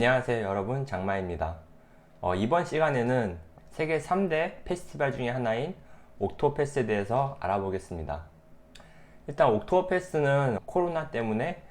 안녕하세요 여러분, 장마입니다. 이번 시간에는 세계 3대 페스티벌 중에 하나인 옥토페스트에 대해서 알아보겠습니다. 일단 옥토버페스트는 코로나 때문에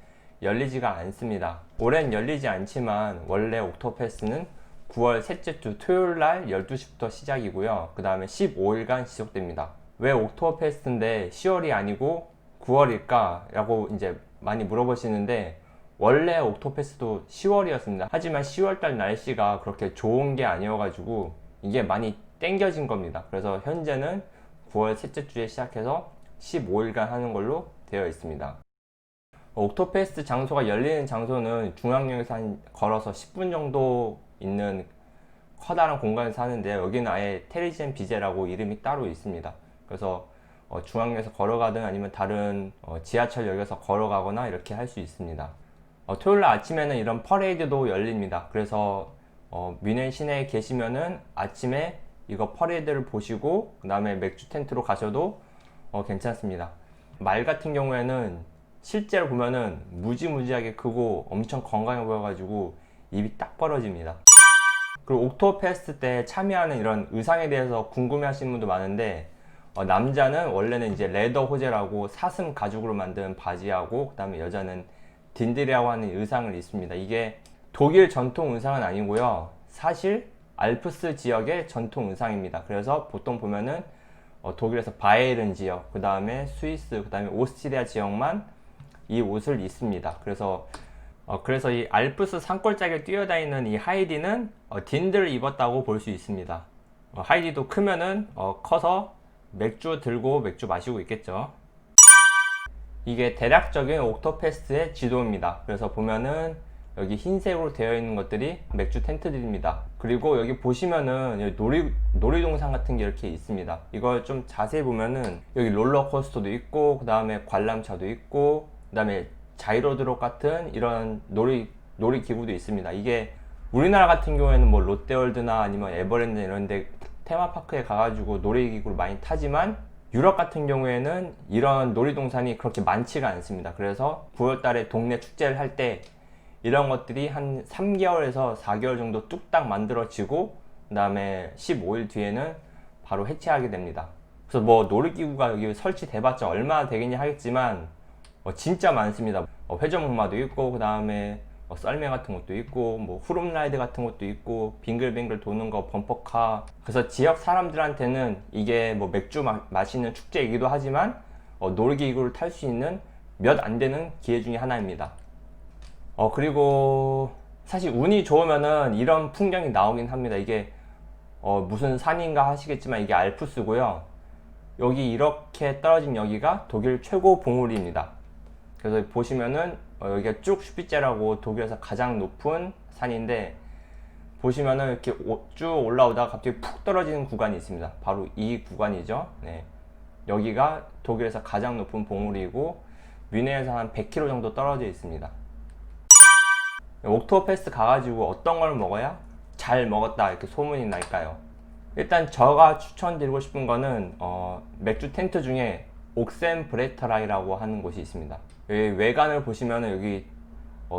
열리지가 않습니다. 올해는 열리지 않지만 원래 옥토버페스트는 9월 셋째 주 토요일날 12시부터 시작이고요. 그 다음에 15일간 지속됩니다. 왜 옥토버페스트인데 10월이 아니고 9월일까? 라고 이제 많이 물어보시는데, 원래 옥토버페스트도 10월이었습니다. 하지만 10월달 날씨가 그렇게 좋은 게 아니어가지고 이게 많이 땡겨진 겁니다. 그래서 현재는 9월 셋째 주에 시작해서 15일간 하는 걸로 되어 있습니다. 옥토페스트 장소가 열리는 장소는 중앙역에서 걸어서 10분 정도 있는 커다란 공간에서 하는데, 여기는 아예 테리젠 비제라고 이름이 따로 있습니다. 그래서 중앙역에서 걸어가든 아니면 다른 지하철역에서 걸어가거나 이렇게 할 수 있습니다. 토요일 아침에는 이런 퍼레이드도 열립니다. 그래서 뮌헨 시내에 계시면은 아침에 이거 퍼레이드를 보시고 그 다음에 맥주 텐트로 가셔도 괜찮습니다. 말 같은 경우에는 실제로 보면은 무지무지하게 크고 엄청 건강해 보여가지고 입이 딱 벌어집니다. 그리고 옥토버페스트 때 참여하는 이런 의상에 대해서 궁금해 하시는 분도 많은데, 남자는 원래는 이제 레더 호재라고 사슴 가죽으로 만든 바지하고, 그 다음에 여자는 딘들이라고 하는 의상을 입습니다. 이게 독일 전통 의상은 아니고요, 사실 알프스 지역의 전통 의상입니다. 그래서 보통 보면은 독일에서 바이에른 지역, 그 다음에 스위스, 그 다음에 오스트리아 지역만 이 옷을 입습니다. 그래서 이 알프스 산골짜기를 뛰어다니는 이 하이디는 딘들을 입었다고 볼 수 있습니다. 하이디도 크면은 커서 맥주 들고 맥주 마시고 있겠죠. 이게 대략적인 옥토페스트의 지도입니다. 그래서 보면은 여기 흰색으로 되어 있는 것들이 맥주 텐트들입니다. 그리고 여기 보시면은 여기 놀이동산 같은 게 이렇게 있습니다. 이걸 좀 자세히 보면은 여기 롤러코스터도 있고, 그 다음에 관람차도 있고, 그 다음에 자이로드롭 같은 이런 놀이기구도 있습니다. 이게 우리나라 같은 경우에는 뭐 롯데월드나 아니면 에버랜드 이런 데 테마파크에 가가지고 놀이기구를 많이 타지만, 유럽 같은 경우에는 이런 놀이동산이 그렇게 많지가 않습니다. 그래서 9월 달에 동네 축제를 할 때 이런 것들이 한 3개월에서 4개월 정도 뚝딱 만들어지고, 그 다음에 15일 뒤에는 바로 해체하게 됩니다. 그래서 뭐 놀이기구가 여기 설치돼봤자 얼마나 되겠냐 하겠지만 진짜 많습니다. 회전목마도 있고, 그 다음에 썰매 같은 것도 있고, 뭐 후룸라이드 같은 것도 있고, 빙글빙글 도는 거 범퍼카. 그래서 지역 사람들한테는 이게 뭐 맥주 마시는 축제이기도 하지만 놀이기구를 탈 수 있는 몇 안 되는 기회 중에 하나입니다. 그리고 사실 운이 좋으면은 이런 풍경이 나오긴 합니다. 이게 무슨 산인가 하시겠지만 이게 알프스고요. 여기 이렇게 떨어진 여기가 독일 최고 봉우리입니다. 그래서 보시면은 여기가 쭉 슈피제라고 독일에서 가장 높은 산인데, 보시면은 이렇게 쭉 올라오다가 갑자기 푹 떨어지는 구간이 있습니다. 바로 이 구간이죠. 네. 여기가 독일에서 가장 높은 봉우리이고 뮌헨에서 한 100km 정도 떨어져 있습니다. 옥토버페스트 가가지고 어떤 걸 먹어야 잘 먹었다 이렇게 소문이 날까요? 일단 제가 추천드리고 싶은 거는 맥주 텐트 중에 옥센브레터라이라고 하는 곳이 있습니다. 여기 외관을 보시면은 여기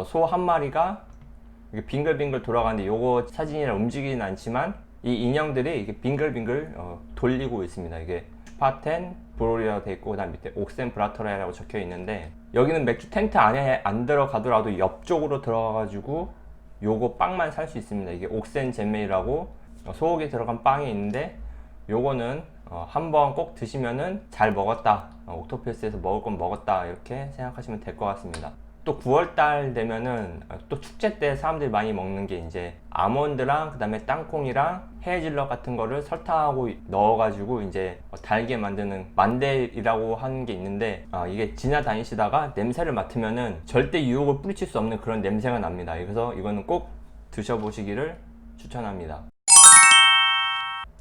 소 한 마리가 이렇게 빙글빙글 돌아가는데, 요거 사진이라 움직이진 않지만 이 인형들이 이렇게 빙글빙글 돌리고 있습니다. 이게 슈파텐 브로리라고 되어 있고, 그 다음 밑에 옥센브라터라이라고 적혀 있는데, 여기는 맥주 텐트 안에 안 들어가더라도 옆쪽으로 들어가가지고 요거 빵만 살 수 있습니다. 이게 옥센 잼메이라고 소고기 들어간 빵이 있는데, 요거는 한번 꼭 드시면은 잘 먹었다, 옥토버페스트에서 먹을 건 먹었다 이렇게 생각하시면 될 것 같습니다. 또 9월달 되면은 또 축제 때 사람들이 많이 먹는 게 이제 아몬드랑 그 다음에 땅콩이랑 헤이즐넛 같은 거를 설탕하고 넣어가지고 이제 달게 만드는 만델이라고 하는 게 있는데, 이게 지나다니시다가 냄새를 맡으면은 절대 유혹을 뿌리칠 수 없는 그런 냄새가 납니다. 그래서 이거는 꼭 드셔보시기를 추천합니다.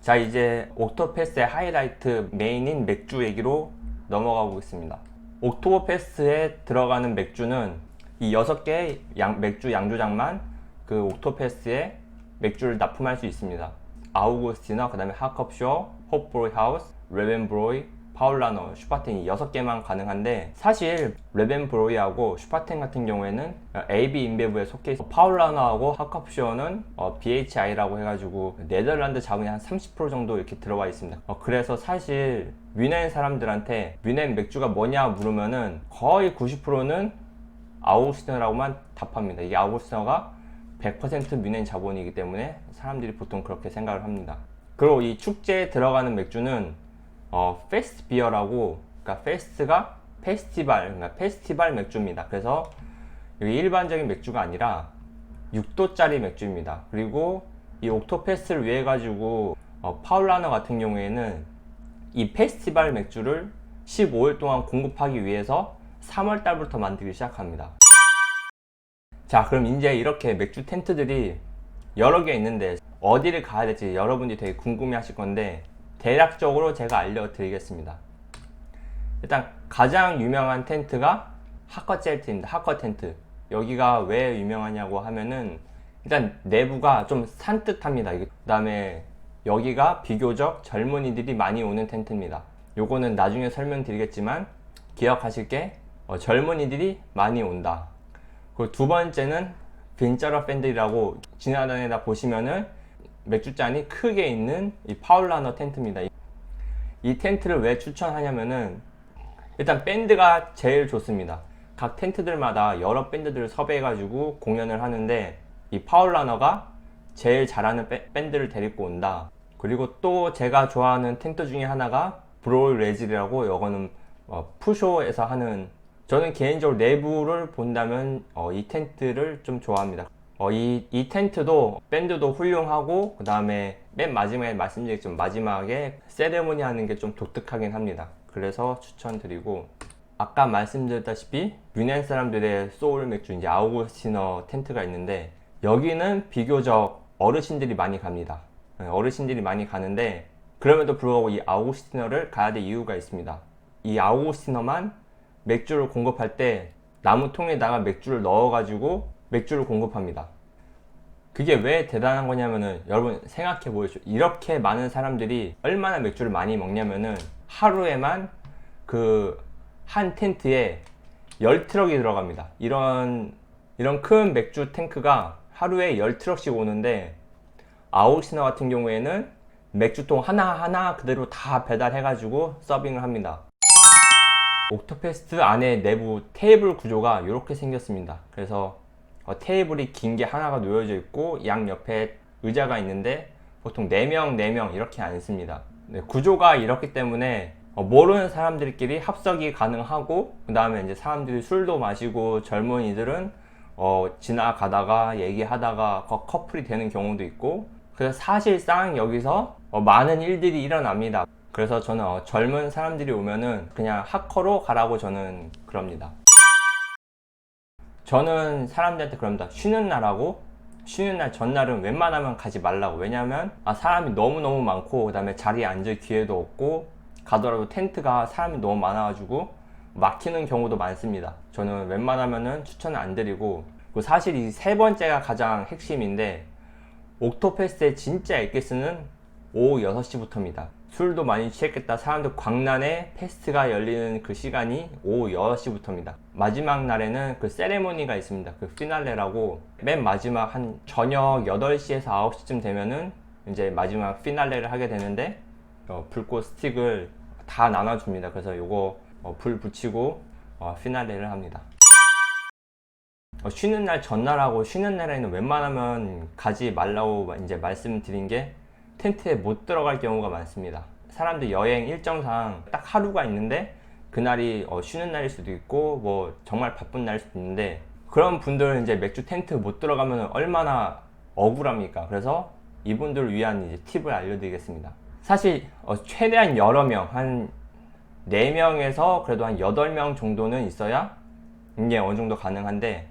자, 이제 옥토버페스트의 하이라이트 메인인 맥주 얘기로 넘어가 보겠습니다. 옥토버페스트에 들어가는 맥주는 이 6개의 맥주 양조장만 그 옥토버페스트에 맥주를 납품할 수 있습니다. 아우구스티너, 그 다음에 하컵쇼, 홉브로이 하우스, 레벤브로이, 파울라너, 슈파텐이 6개만 가능한데, 사실 레벤브로이하고 슈파텐 같은 경우에는 AB 인베브에 속해 있어. 파울라너하고 하캅슈어는 BHI라고 해가지고 네덜란드 자본이 한 30% 정도 이렇게 들어와 있습니다. 그래서 사실 뮌헨 사람들한테 뮌헨 맥주가 뭐냐 물으면은 거의 90%는 아우구스티너라고만 답합니다. 이게 아우구스티너가 100% 뮌헨 자본이기 때문에 사람들이 보통 그렇게 생각을 합니다. 그리고 이 축제에 들어가는 맥주는 페스트 비어라고, 그러니까 페스트가 페스티벌, 그러니까 페스티벌 맥주입니다. 그래서 이게 일반적인 맥주가 아니라 6도짜리 맥주입니다. 그리고 이 옥토페스트를 위해 가지고 파울라너 같은 경우에는 이 페스티벌 맥주를 15일 동안 공급하기 위해서 3월 달부터 만들기 시작합니다. 자, 그럼 이제 이렇게 맥주 텐트들이 여러 개 있는데 어디를 가야 될지 여러분들이 되게 궁금해 하실 건데, 대략적으로 제가 알려드리겠습니다. 일단 가장 유명한 텐트가 하커젤트입니다. 하커텐트. 여기가 왜 유명하냐고 하면은, 일단 내부가 좀 산뜻합니다. 그 다음에 여기가 비교적 젊은이들이 많이 오는 텐트입니다. 요거는 나중에 설명드리겠지만 기억하실 게 젊은이들이 많이 온다. 그리고 두 번째는 빈자러 팬들이라고 지나다니다 보시면은 맥주잔이 크게 있는 이 파울라너 텐트입니다. 이 텐트를 왜 추천하냐면은, 일단 밴드가 제일 좋습니다. 각 텐트들마다 여러 밴드들을 섭외해가지고 공연을 하는데, 이 파울라너가 제일 잘하는 밴드를 데리고 온다. 그리고 또 제가 좋아하는 텐트 중에 하나가 브로이 레질이라고, 이거는 푸쇼에서 하는, 저는 개인적으로 내부를 본다면 이 텐트를 좀 좋아합니다. 이 텐트도 밴드도 훌륭하고, 그 다음에 맨 마지막에 말씀드렸지만 마지막에 세레모니 하는 게 좀 독특하긴 합니다. 그래서 추천드리고, 아까 말씀드렸다시피 뮌헨 사람들의 소울 맥주 이제 아우구스티너 텐트가 있는데, 여기는 비교적 어르신들이 많이 갑니다. 어르신들이 많이 가는데, 그럼에도 불구하고 이 아우구스티너를 가야 될 이유가 있습니다. 이 아우구스티너만 맥주를 공급할 때 나무통에다가 맥주를 넣어가지고 맥주를 공급합니다. 그게 왜 대단한 거냐면은, 여러분 생각해 보십시오. 이렇게 많은 사람들이 얼마나 맥주를 많이 먹냐면은, 하루에만 그 한 텐트에 10트럭이 들어갑니다. 이런 큰 맥주 탱크가 하루에 10트럭씩 오는데, 아우구스티너 같은 경우에는 맥주통 하나하나 그대로 다 배달해가지고 서빙을 합니다. 옥토페스트 안에 내부 테이블 구조가 이렇게 생겼습니다. 그래서 테이블이 긴 게 하나가 놓여져 있고, 양 옆에 의자가 있는데 보통 4명 이렇게 앉습니다. 구조가 이렇기 때문에 모르는 사람들끼리 합석이 가능하고, 그 다음에 이제 사람들이 술도 마시고, 젊은이들은 지나가다가 얘기하다가 커플이 되는 경우도 있고, 그래서 사실상 여기서 많은 일들이 일어납니다. 그래서 저는 젊은 사람들이 오면은 그냥 하커로 가라고 저는 그럽니다. 저는 사람들한테 그럽니다. 쉬는 날 전날은 웬만하면 가지 말라고. 왜냐면 사람이 너무너무 많고, 그 다음에 자리에 앉을 기회도 없고, 가더라도 텐트가 사람이 너무 많아가지고 막히는 경우도 많습니다. 저는 웬만하면은 추천을 안 드리고, 그리고 사실 이 세 번째가 가장 핵심인데, 옥토페스트의 진짜 엑기스는 오후 6시부터입니다. 술도 많이 취했겠다, 사람들 광란에 페스트가 열리는 그 시간이 오후 6시부터입니다. 마지막 날에는 그 세레모니가 있습니다. 그 피날레라고, 맨 마지막 한 저녁 8시에서 9시쯤 되면은 이제 마지막 피날레를 하게 되는데, 불꽃 스틱을 다 나눠줍니다. 그래서 요거 불 붙이고 피날레를 합니다. 쉬는 날 전날하고 쉬는 날에는 웬만하면 가지 말라고 이제 말씀드린 게, 텐트에 못 들어갈 경우가 많습니다. 사람들 여행 일정상 딱 하루가 있는데 그날이 쉬는 날일 수도 있고, 뭐 정말 바쁜 날일 수도 있는데, 그런 분들은 이제 맥주 텐트 못 들어가면 얼마나 억울합니까? 그래서 이분들을 위한 이제 팁을 알려드리겠습니다. 사실 최대한 여러 명, 한 4명에서 그래도 한 8명 정도는 있어야 이게 어느 정도 가능한데,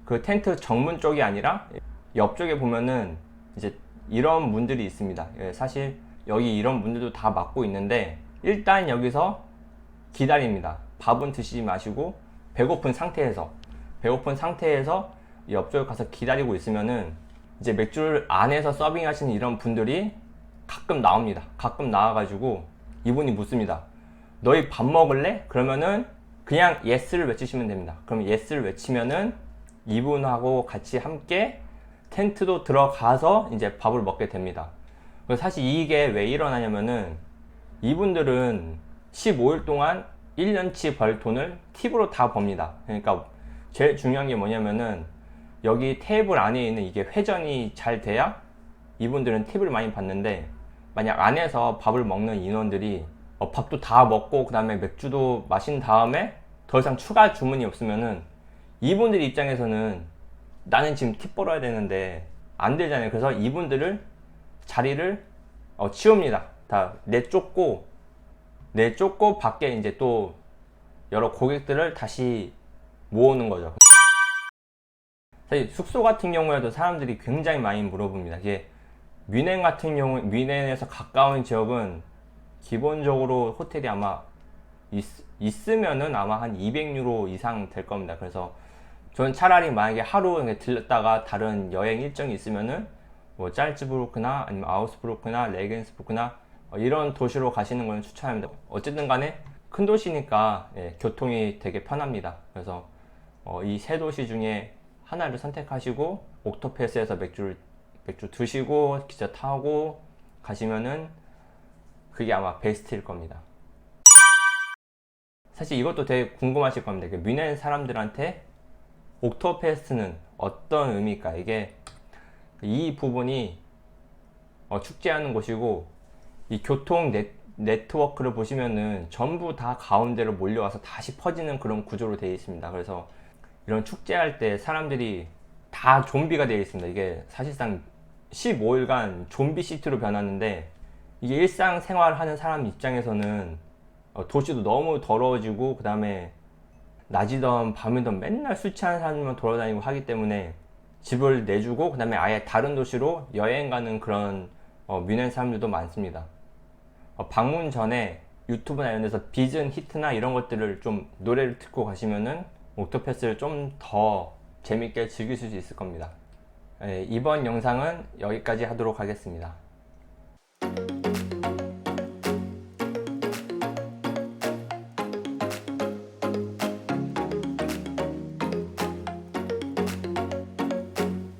그 텐트 정문 쪽이 아니라 옆쪽에 보면은 이제 이런 문들이 있습니다. 사실 여기 이런 문들도 다 막고 있는데, 일단 여기서 기다립니다. 밥은 드시지 마시고 배고픈 상태에서 옆쪽에 가서 기다리고 있으면은, 이제 맥주를 안에서 서빙하시는 이런 분들이 가끔 나옵니다. 가끔 나와가지고 이분이 묻습니다. 너희 밥 먹을래? 그러면은 그냥 yes를 외치시면 됩니다. 그럼 yes를 외치면은 이분하고 같이 함께 텐트도 들어가서 이제 밥을 먹게 됩니다. 사실 이게 왜 일어나냐면은 이분들은 15일 동안 1년치 벌 돈을 팁으로 다 법니다. 그러니까 제일 중요한 게 뭐냐면은 여기 테이블 안에 있는 이게 회전이 잘 돼야 이분들은 팁을 많이 받는데, 만약 안에서 밥을 먹는 인원들이 밥도 다 먹고 그 다음에 맥주도 마신 다음에 더 이상 추가 주문이 없으면은 이분들 입장에서는 나는 지금 팁 벌어야 되는데 안 되잖아요. 그래서 이분들을 자리를 치웁니다. 다 내쫓고 밖에 이제 또 여러 고객들을 다시 모으는 거죠. 사실 숙소 같은 경우에도 사람들이 굉장히 많이 물어봅니다. 이게 뮌헨 같은 경우, 뮌헨에서 가까운 지역은 기본적으로 호텔이 아마 있으면은 아마 한 200유로 이상 될 겁니다. 그래서 저는 차라리 만약에 하루 들렸다가 다른 여행 일정이 있으면은 뭐 짤츠부르크나 아니면 아우스부르크나 레겐스부르크나 이런 도시로 가시는 걸 추천합니다. 어쨌든 간에 큰 도시니까 교통이 되게 편합니다. 그래서 이 세 도시 중에 하나를 선택하시고 옥토패스에서 맥주 드시고 기차 타고 가시면은 그게 아마 베스트일 겁니다. 사실 이것도 되게 궁금하실 겁니다. 뮌헨 사람들한테 옥토페스트는 어떤 의미일까? 이게 이 부분이 축제하는 곳이고, 이 교통 네트워크를 보시면은 전부 다 가운데로 몰려와서 다시 퍼지는 그런 구조로 되어 있습니다. 그래서 이런 축제할 때 사람들이 다 좀비가 되어 있습니다. 이게 사실상 15일간 좀비 시티로 변하는데, 이게 일상생활 하는 사람 입장에서는 도시도 너무 더러워지고 그 다음에 낮이든 밤이든 맨날 술 취한 사람만 돌아다니고 하기 때문에 집을 내주고 그 다음에 아예 다른 도시로 여행 가는 그런 뮌헨 사람들도 많습니다. 방문 전에 유튜브나 이런 데서 비전 히트나 이런 것들을 좀 노래를 듣고 가시면은 옥토패스를 좀 더 재밌게 즐기실 수 있을 겁니다. 이번 영상은 여기까지 하도록 하겠습니다.